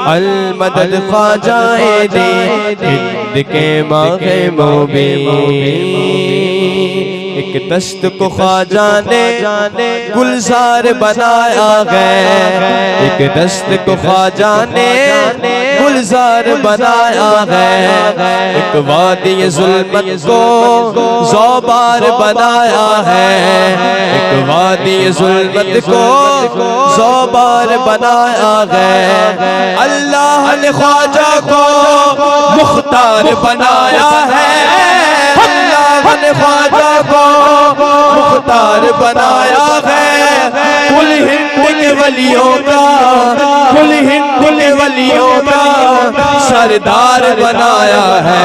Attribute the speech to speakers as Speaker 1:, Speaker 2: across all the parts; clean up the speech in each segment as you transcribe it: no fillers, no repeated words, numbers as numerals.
Speaker 1: अल मदद ख्वाजाए दे हिंद के मागे मोबी। एक दस्त को ख्वाजा ने गुलजार बनाया है, एक दस्त को ख्वाजा ने गुलजार बनाया है। एक वादी जुल्मत को ज़ौबार बनाया है, एक वादी जुल्मत को ज़ौबार बनाया है। अल्लाह ने ख्वाजा को मुख्तार बनाया है, अल्लाह ने ख्वाजा को मुख्तार बनाया है। कुल हिंद के वलियों का, कुल हिंद के वलियों का सरदार बनाया है।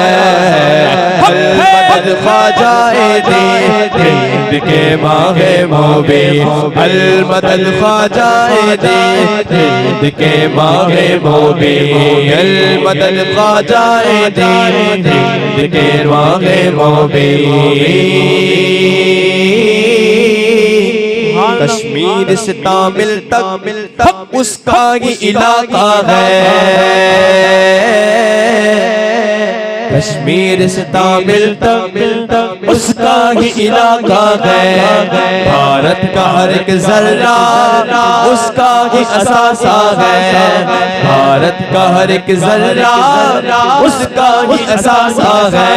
Speaker 1: अल मदद ख्वाजाए दे हिंद के मागे मोबी। अल मदद ख्वाजाए दे हिंद के मागे मोबी। अल मदद ख्वाजाए दे हिंद के मागे मोबी। कश्मीर से तामिल तक उसका ही इलाका है, कश्मीर से तामिल तक उसका ही इलाका है। भारत का हर एक जर्रा उसका ही असासा है, भारत का हर एक जर्रा उसका ही असासा है।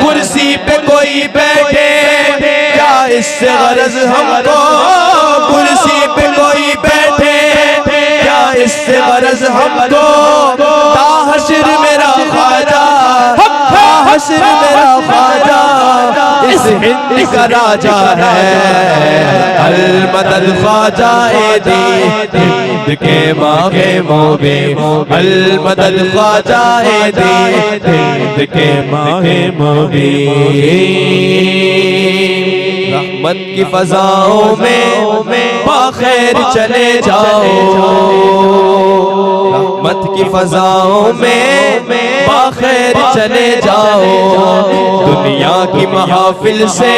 Speaker 1: कुर्सी पे कोई बैठे क्या इससे गरज हमको, कुर्सी पे कोई बैठे क्या इससे गरज हमको। ताहशर मेरा ख्वाजा, ताहशर मेरा ख्वाजा इस हिंद का राजा है। अल मदद ख्वाजाए दे हिंद के मागे मोबी। अल मदद ख्वाजाए दे हिंद के मागे मोबी। रहमत की फजाओं में बाखैर चले जाओ, रहमत की फजाओं में बाखैर चले जाओ। दुनिया की महफिल से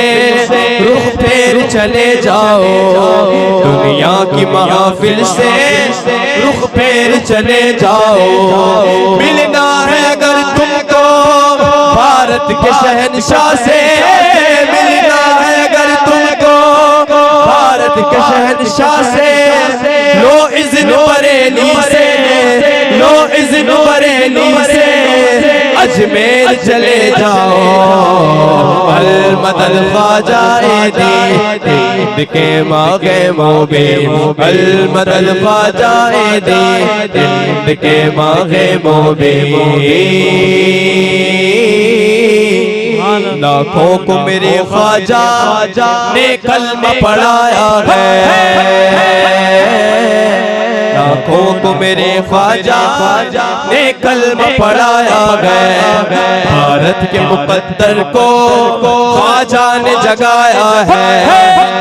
Speaker 1: रुख फेर चले जाओ, दुनिया की महफिल से रुख फेर चले जाओ। मिलना है अगर तुमको भारत के शहंशाह से, मिलना है अगर तुमको भारत के शहंशाह से। लो इज़्न बरेली से, लो इज़्न बरेली से अजमेर चले जाओ। अल मदद ख्वाजाए दे हिंद के मागे मोबी। अल मदद ख्वाजाए दे हिंद के मागे मोबी। लाखों को मेरे ख्वाजा ने कलमा पढ़ाया है, लाखों को मेरे ख्वाजा ने कलमा पढ़ाया है। भारत के मुकद्दर को ख्वाजा ने जगाया है,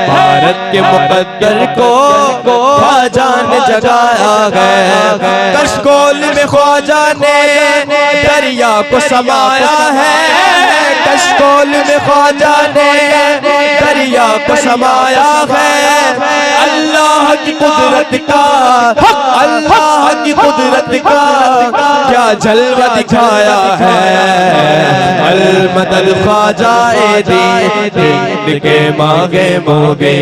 Speaker 1: भारत के मुकद्दर को ख्वाजा ने जगाया है। कशकोल में ख्वाजा ने दरिया को समाया है, कशकोल में ख्वाजा ने दरिया को समाया है। अल्लाह की कुदरत का, अल्लाह की कुदरत का क्या जलवा दिखाया है। अल मदद ख्वाजाए दे हिंद के मागे मोबी।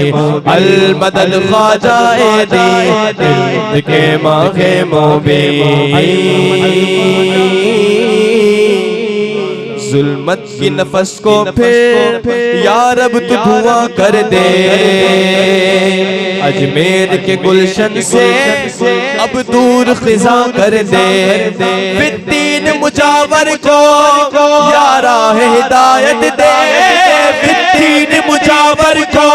Speaker 1: अल मदद ख्वाजाए दे हिंद के मागे मोबी। जुल्मत की नफस को फिर या रब तू धुआं कर दे। अजमेर के गुलशन से अब दूर खिजा कर दे। फिद्दीन मुजावर को या राह हिदायत दे, फिद्दीन मुजावर को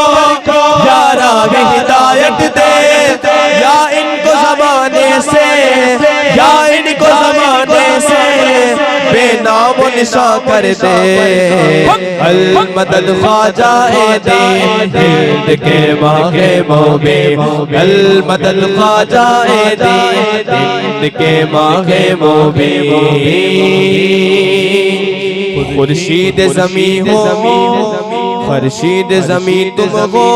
Speaker 1: या राह हिदायत दे। या इनको ज़माने से, या इनको ज़माने से बेनाम निशा कर दे। अल मदद ख्वाजाए दे हिंद के मागे मोबी। अल मदद ख्वाजाए दे हिंद के मागे मोबी। खुर्शीद ज़मी हो, खुर्शीद ज़मी तुम हो,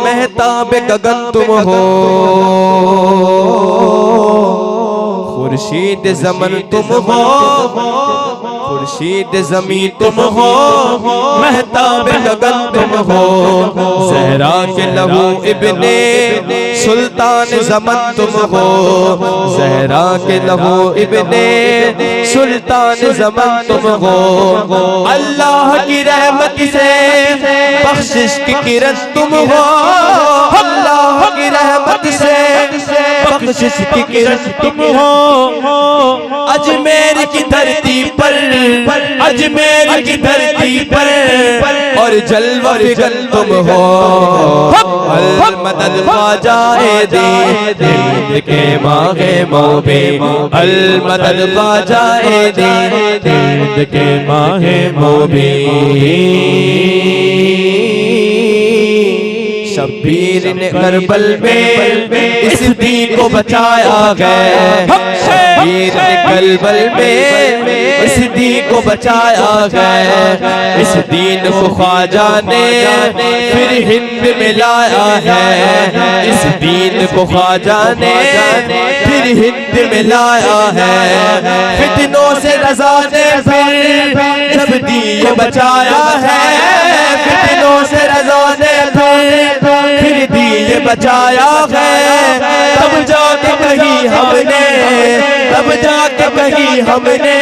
Speaker 1: महताब गगन तुम हो। खुर्शीद ज़मन तुम हो, खुर्शीद ज़मीं तुम हो, महताब गगन तुम हो, ज़हरा के लहू इब्ने सुल्तान ज़मन तुम हो, ज़हरा के लहू इब्ने सुल्तान ज़मन तुम हो। अल्लाह की रहमत से बख्शिश की किरण तुम हो, अल्लाह की रहमत से बख्शिश की किरण तुम हो। अजमेर की धरती पर, अजमेर की धरती पर और जलवा फिगर तुम हो। अल मदद ख्वाजाए दीन के मागे मोबे, अल मदद ख्वाजाए दीन के मागे मोबे। शब्बीर ने करबल में इस दीन को बचाया है, शब्बीर ने करबल में इस दीन को बचाया है। इस दीन को ख्वाजा ने फिर हिंद में लाया है, इस दीन को ख्वाजा ने फिर हिंद में लाया है। फितनों से रज़ा ने फिर जब दीन बचाया है, फितनों से रज़ा ने फिर दिए बचाया है। तब जाके कहीं हमने, तब जाके कहीं हमने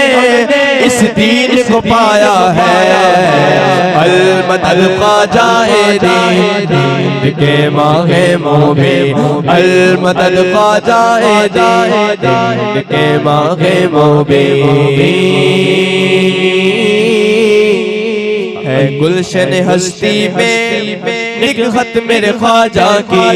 Speaker 1: इस दीन को पाया है। अल मदद ख्वाजाए दीन के मागे मोबे, अल मदद ख्वाजाए दीन के मागे मोबे। है गुलशन हस्ती में एक खत मेरे ख्वाजा की,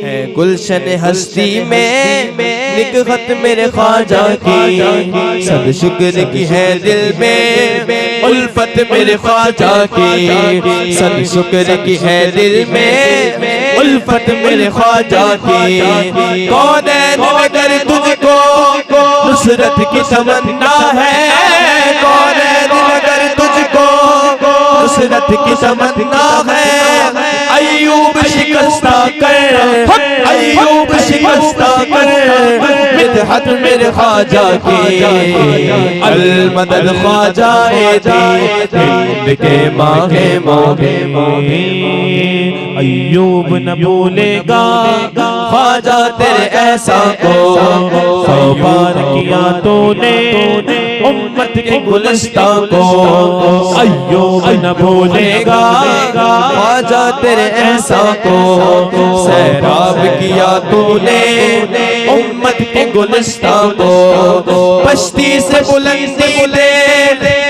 Speaker 1: है गुलशन हस्ती में एक खत मेरे ख्वाजा की। सब शुक्र की है दिल में उल्फत मेरे ख्वाजा की, सब शुक्र की है दिल में उल्फत मेरे ख्वाजा की। कौनैन अगर तुझको नुसरत की तमन्ना है, कौनैन अगर तुझको नुसरत की तमन्ना है। अय्यूब शिकस्ता कर, अय्यूब शिकस्ता कर मिदहत मेरे ख्वाजा की। अल मदद ख्वाजाए दीन के मागे मोबे। अय्यूब न भूलेगा ख्वाजा तेरे ऐसा को, सौ बार किया तूने उम्मत के गुलिस्तां को। अय्यूब न भूलेगा ख्वाजा तेरे ऐसा को, सैराब किया तूने उम्मत के गुलिस्तां को। पश्ती से बुलंदी दे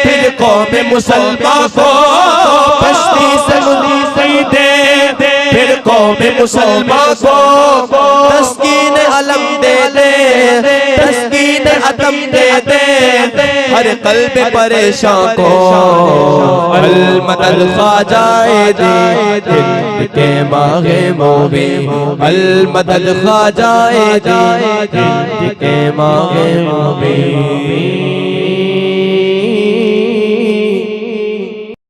Speaker 1: फिर कौम मुसलमान को, पश्ती से बुलंदी दे फिर कौम मुसलमान को। तस्कीन अलम दे दे, तस्कीन अदम दे दे हर कल्ब परेशान को। अल मदद ख्वाजाए दीन के मागे मोबे, अल मदद ख्वाजाए दीन के मागे मोबे।